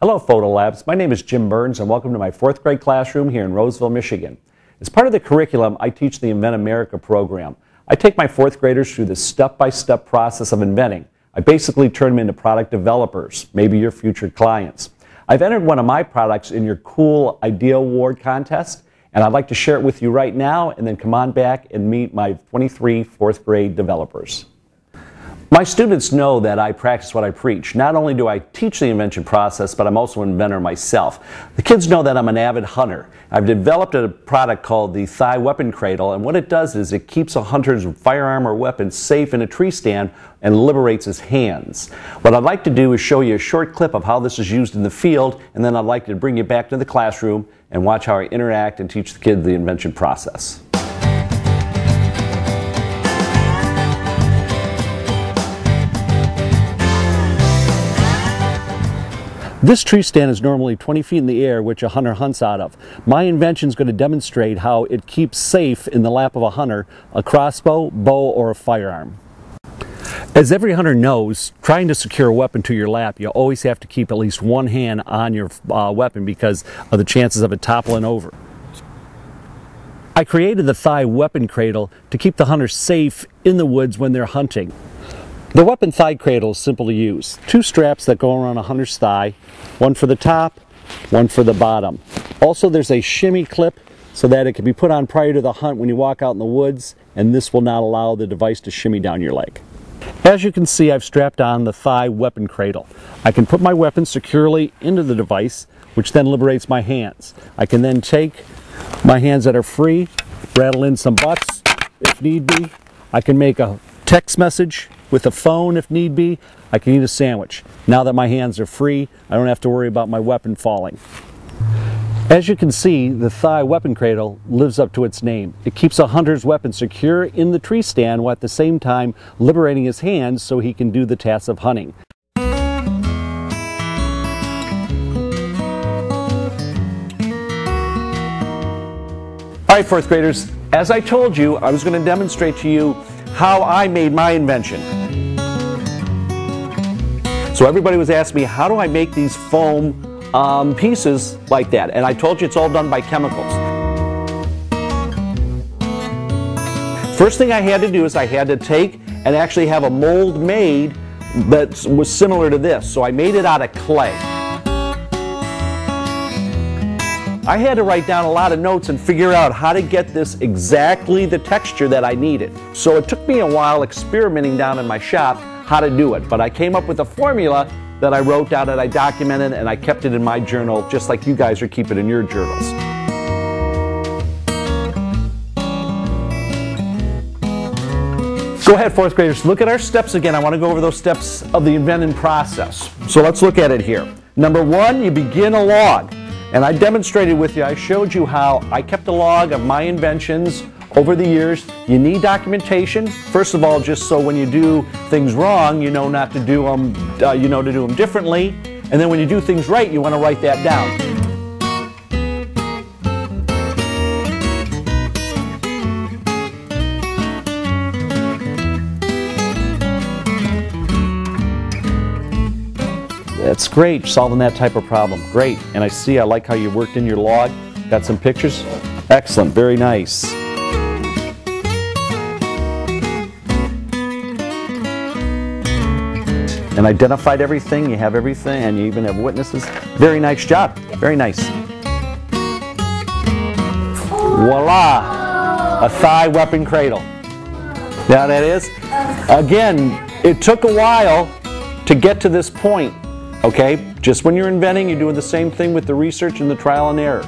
Hello Photo Labs, my name is Jim Byrnes and welcome to my 4th grade classroom here in Roseville, Michigan. As part of the curriculum, I teach the Invent America program. I take my 4th graders through the step-by-step process of inventing. I basically turn them into product developers, maybe your future clients. I've entered one of my products in your Cool Idea Award contest, and I'd like to share it with you right now and then come on back and meet my 23 4th grade developers. My students know that I practice what I preach. Not only do I teach the invention process, but I'm also an inventor myself. The kids know that I'm an avid hunter. I've developed a product called the Thigh Weapon Cradle, and what it does is it keeps a hunter's firearm or weapon safe in a tree stand and liberates his hands. What I'd like to do is show you a short clip of how this is used in the field, and then I'd like to bring you back to the classroom and watch how I interact and teach the kids the invention process. This tree stand is normally 20 feet in the air, which a hunter hunts out of. My invention is going to demonstrate how it keeps safe in the lap of a hunter a crossbow, bow, or a firearm. As every hunter knows, trying to secure a weapon to your lap, you always have to keep at least one hand on your weapon because of the chances of it toppling over. I created the Thigh Weapon Cradle to keep the hunter safe in the woods when they're hunting. The weapon thigh cradle is simple to use. 2 straps that go around a hunter's thigh, one for the top, one for the bottom. Also there's a shimmy clip so that it can be put on prior to the hunt when you walk out in the woods, and this will not allow the device to shimmy down your leg. As you can see, I've strapped on the Thigh Weapon Cradle. I can put my weapon securely into the device, which then liberates my hands. I can then take my hands that are free, rattle in some butts if need be. I can make a text message with a phone if need be. I can eat a sandwich. Now that my hands are free, I don't have to worry about my weapon falling. As you can see, the Thigh Weapon Cradle lives up to its name. It keeps a hunter's weapon secure in the tree stand while at the same time liberating his hands so he can do the task of hunting. All right, 4th graders, as I told you, I was going to demonstrate to you how I made my invention. So everybody was asking me, how do I make these foam pieces like that? And I told you it's all done by chemicals. First thing I had to do is I had to take and actually have a mold made that was similar to this. So I made it out of clay. I had to write down a lot of notes and figure out how to get this exactly the texture that I needed. So it took me a while experimenting down in my shop how to do it. But I came up with a formula that I wrote down and I documented, and I kept it in my journal just like you guys are keeping in your journals. Go ahead, 4th graders, look at our steps again. I want to go over those steps of the inventing process. So let's look at it here. Number 1, you begin a log. And I demonstrated with you, I showed you how I kept a log of my inventions over the years. You need documentation. First of all, just so when you do things wrong, you know not to do them, you know to do them differently. And then when you do things right, you want to write that down. That's great, solving that type of problem. Great. And I like how you worked in your log. Got some pictures? Excellent, very nice. And identified everything, you have everything, and you even have witnesses. Very nice job, very nice. Voila, a Thigh Weapon Cradle. Now that is, again, it took a while to get to this point. Okay, just when you're inventing, you're doing the same thing with the research and the trial and error.